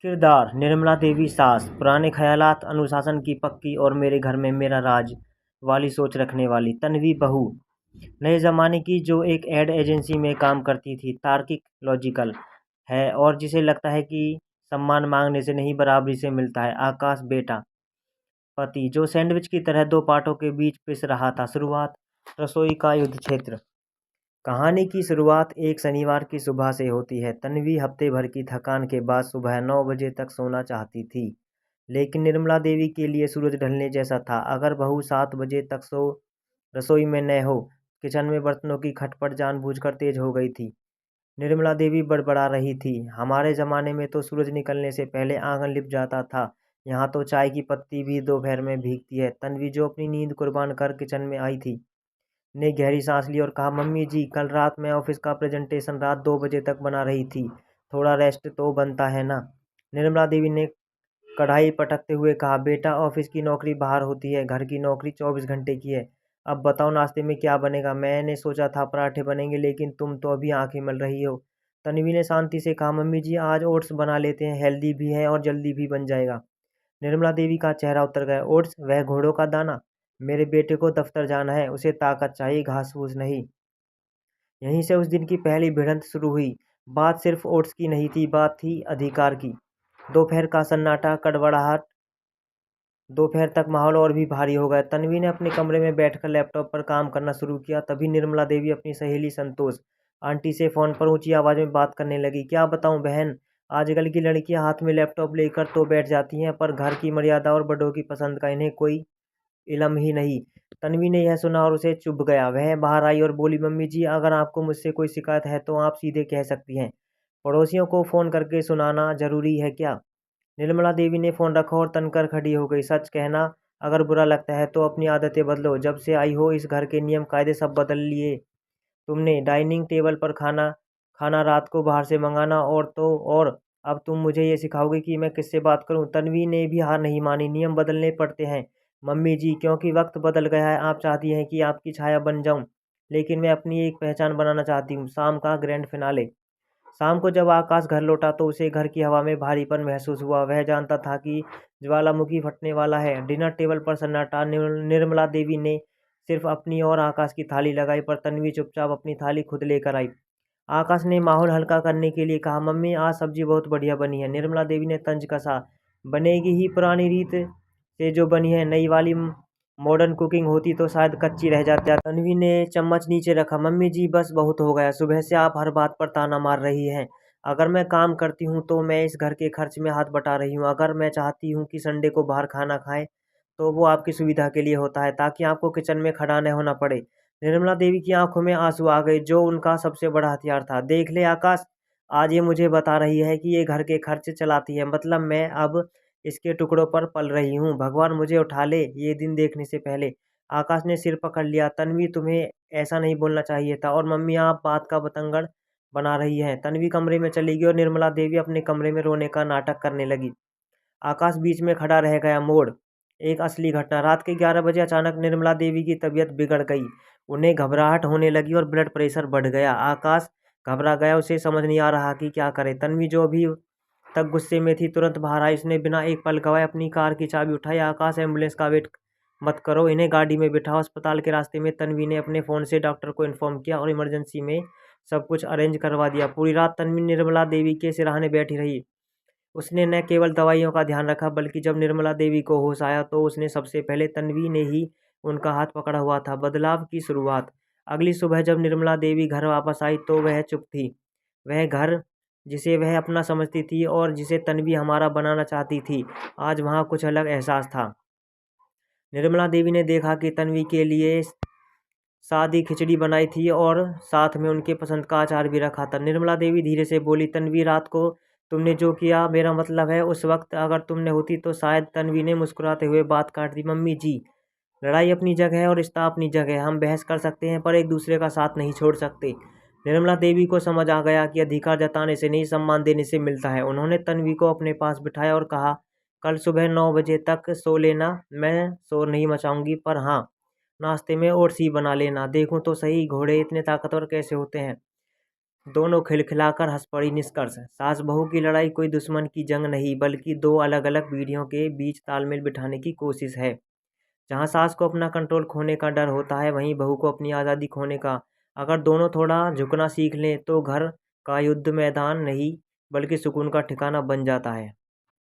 किरदार: निर्मला देवी सास, पुराने ख़यालात, अनुशासन की पक्की और मेरे घर में मेरा राज वाली सोच रखने वाली। तन्वी बहू, नए ज़माने की, जो एक एड एजेंसी में काम करती थी, तार्किक, लॉजिकल है और जिसे लगता है कि सम्मान मांगने से नहीं बराबरी से मिलता है। आकाश बेटा, पति, जो सैंडविच की तरह दो पार्टों के बीच पिस रहा था। शुरुआत: रसोई का युद्ध क्षेत्र। कहानी की शुरुआत एक शनिवार की सुबह से होती है। तन्वी हफ्ते भर की थकान के बाद सुबह 9 बजे तक सोना चाहती थी, लेकिन निर्मला देवी के लिए सूरज ढलने जैसा था। अगर बहू 7 बजे तक रसोई में न हो। किचन में बर्तनों की खटपट जानबूझकर तेज हो गई थी। निर्मला देवी बड़बड़ा रही थी, हमारे ज़माने में तो सूरज निकलने से पहले आंगन लिप जाता था, यहाँ तो चाय की पत्ती भी दोपहर में भीगती है। तन्वी, जो अपनी नींद कुर्बान कर किचन में आई थी, ने गहरी सांस ली और कहा, मम्मी जी, कल रात मैं ऑफिस का प्रेजेंटेशन रात 2 बजे तक बना रही थी, थोड़ा रेस्ट तो बनता है ना। निर्मला देवी ने कढ़ाई पटकते हुए कहा, बेटा, ऑफिस की नौकरी बाहर होती है, घर की नौकरी 24 घंटे की है। अब बताओ, नाश्ते में क्या बनेगा? मैंने सोचा था पराठे बनेंगे, लेकिन तुम तो अभी आंखें मल रही हो। तन्वी ने शांति से कहा, मम्मी जी, आज ओट्स बना लेते हैं, हेल्दी भी है और जल्दी भी बन जाएगा। निर्मला देवी का चेहरा उतर गया। ओट्स? वह घोड़ों का दाना? मेरे बेटे को दफ्तर जाना है, उसे ताकत चाहिए, घास फूस नहीं। यहीं से उस दिन की पहली भिड़ंत शुरू हुई। बात सिर्फ ओट्स की नहीं थी, बात थी अधिकार की। दोपहर का सन्नाटा, कड़वड़ाहट। दोपहर तक माहौल और भी भारी हो गया। तन्वी ने अपने कमरे में बैठकर लैपटॉप पर काम करना शुरू किया। तभी निर्मला देवी अपनी सहेली संतोष आंटी से फ़ोन पर ऊंची आवाज़ में बात करने लगी। क्या बताऊं बहन, आजकल की लड़कियां हाथ में लैपटॉप लेकर तो बैठ जाती हैं, पर घर की मर्यादा और बड़ों की पसंद का इन्हें कोई इल्म ही नहीं। तन्वी ने यह सुना और उसे चुभ गया। वह बाहर आई और बोली, मम्मी जी, अगर आपको मुझसे कोई शिकायत है तो आप सीधे कह सकती हैं, पड़ोसियों को फ़ोन करके सुनाना ज़रूरी है क्या? निर्मला देवी ने फ़ोन रखा और तनकर खड़ी हो गई। सच कहना, अगर बुरा लगता है तो अपनी आदतें बदलो। जब से आई हो, इस घर के नियम कायदे सब बदल लिए तुमने। डाइनिंग टेबल पर खाना खाना, रात को बाहर से मंगाना, और तो और अब तुम मुझे ये सिखाओगे कि मैं किससे बात करूं? तन्वी ने भी हार नहीं मानी। नियम बदलने पड़ते हैं मम्मी जी, क्योंकि वक्त बदल गया है। आप चाहती हैं कि आपकी छाया बन जाऊं, लेकिन मैं अपनी एक पहचान बनाना चाहती हूँ। शाम का ग्रैंड फिनाले। शाम को जब आकाश घर लौटा तो उसे घर की हवा में भारीपन महसूस हुआ। वह जानता था कि ज्वालामुखी फटने वाला है। डिनर टेबल पर सन्नाटा। निर्मला देवी ने सिर्फ अपनी और आकाश की थाली लगाई, पर तन्वी चुपचाप अपनी थाली खुद लेकर आई। आकाश ने माहौल हल्का करने के लिए कहा, मम्मी, आज सब्जी बहुत बढ़िया बनी है। निर्मला देवी ने तंज कसा, बनेगी ही पुरानी रीत से जो बनी है, नई वाली मॉडर्न कुकिंग होती तो शायद कच्ची रह जाती। तन्वी ने चम्मच नीचे रखा। मम्मी जी, बस बहुत हो गया। सुबह से आप हर बात पर ताना मार रही हैं। अगर मैं काम करती हूँ तो मैं इस घर के खर्च में हाथ बटा रही हूँ। अगर मैं चाहती हूँ कि संडे को बाहर खाना खाएं, तो वो आपकी सुविधा के लिए होता है, ताकि आपको किचन में खड़ा न होना पड़े। निर्मला देवी की आंखों में आंसू आ गए, जो उनका सबसे बड़ा हथियार था। देख ले आकाश, आज ये मुझे बता रही है कि ये घर के खर्च चलाती है, मतलब मैं अब इसके टुकड़ों पर पल रही हूँ। भगवान मुझे उठा ले ये दिन देखने से पहले। आकाश ने सिर पकड़ लिया। तन्वी, तुम्हें ऐसा नहीं बोलना चाहिए था। और मम्मी, आप बात का बतंगड़ बना रही हैं। तन्वी कमरे में चली गई और निर्मला देवी अपने कमरे में रोने का नाटक करने लगी। आकाश बीच में खड़ा रह गया। मोड़: एक असली घटना। रात के 11 बजे अचानक निर्मला देवी की तबीयत बिगड़ गई। उन्हें घबराहट होने लगी और ब्लड प्रेशर बढ़ गया। आकाश घबरा गया, उसे समझ नहीं आ रहा कि क्या करे। तन्वी, जो अभी तक गुस्से में थी, तुरंत बाहर आई। उसने बिना एक पल गवाए अपनी कार की चाबी उठाई। आकाश, एम्बुलेंस का वेट मत करो, इन्हें गाड़ी में बिठाओ। अस्पताल के रास्ते में तन्वी ने अपने फ़ोन से डॉक्टर को इन्फॉर्म किया और इमरजेंसी में सब कुछ अरेंज करवा दिया। पूरी रात तन्वी निर्मला देवी के सिरहाने बैठी रही। उसने न केवल दवाइयों का ध्यान रखा, बल्कि जब निर्मला देवी को होश आया तो उसने सबसे पहले तन्वी ने ही उनका हाथ पकड़ा हुआ था। बदलाव की शुरुआत। अगली सुबह जब निर्मला देवी घर वापस आई तो वह चुप थी। वह घर जिसे वह अपना समझती थी और जिसे तन्वी हमारा बनाना चाहती थी, आज वहाँ कुछ अलग एहसास था। निर्मला देवी ने देखा कि तन्वी के लिए सादी खिचड़ी बनाई थी और साथ में उनके पसंद का अचार भी रखा था। निर्मला देवी धीरे से बोली, तन्वी, रात को तुमने जो किया, मेरा मतलब है उस वक्त अगर तुमने होती तो शायद। तन्वी ने मुस्कुराते हुए बात काट दी। मम्मी जी, लड़ाई अपनी जगह है और रिश्ता अपनी जगह है। हम बहस कर सकते हैं, पर एक दूसरे का साथ नहीं छोड़ सकते। निर्मला देवी को समझ आ गया कि अधिकार जताने से नहीं, सम्मान देने से मिलता है। उन्होंने तन्वी को अपने पास बिठाया और कहा, कल सुबह 9 बजे तक सो लेना। मैं शोर नहीं मचाऊंगी, पर हाँ, नाश्ते में ओट्स ही बना लेना। देखूं तो सही, घोड़े इतने ताकतवर कैसे होते हैं। दोनों खिलखिलाकर हंस पड़ी। निष्कर्ष: सास बहू की लड़ाई कोई दुश्मन की जंग नहीं, बल्कि दो अलग अलग पीढ़ियों के बीच तालमेल बिठाने की कोशिश है। जहाँ सास को अपना कंट्रोल खोने का डर होता है, वहीं बहू को अपनी आज़ादी खोने का। अगर दोनों थोड़ा झुकना सीख लें तो घर का युद्ध मैदान नहीं, बल्कि सुकून का ठिकाना बन जाता है।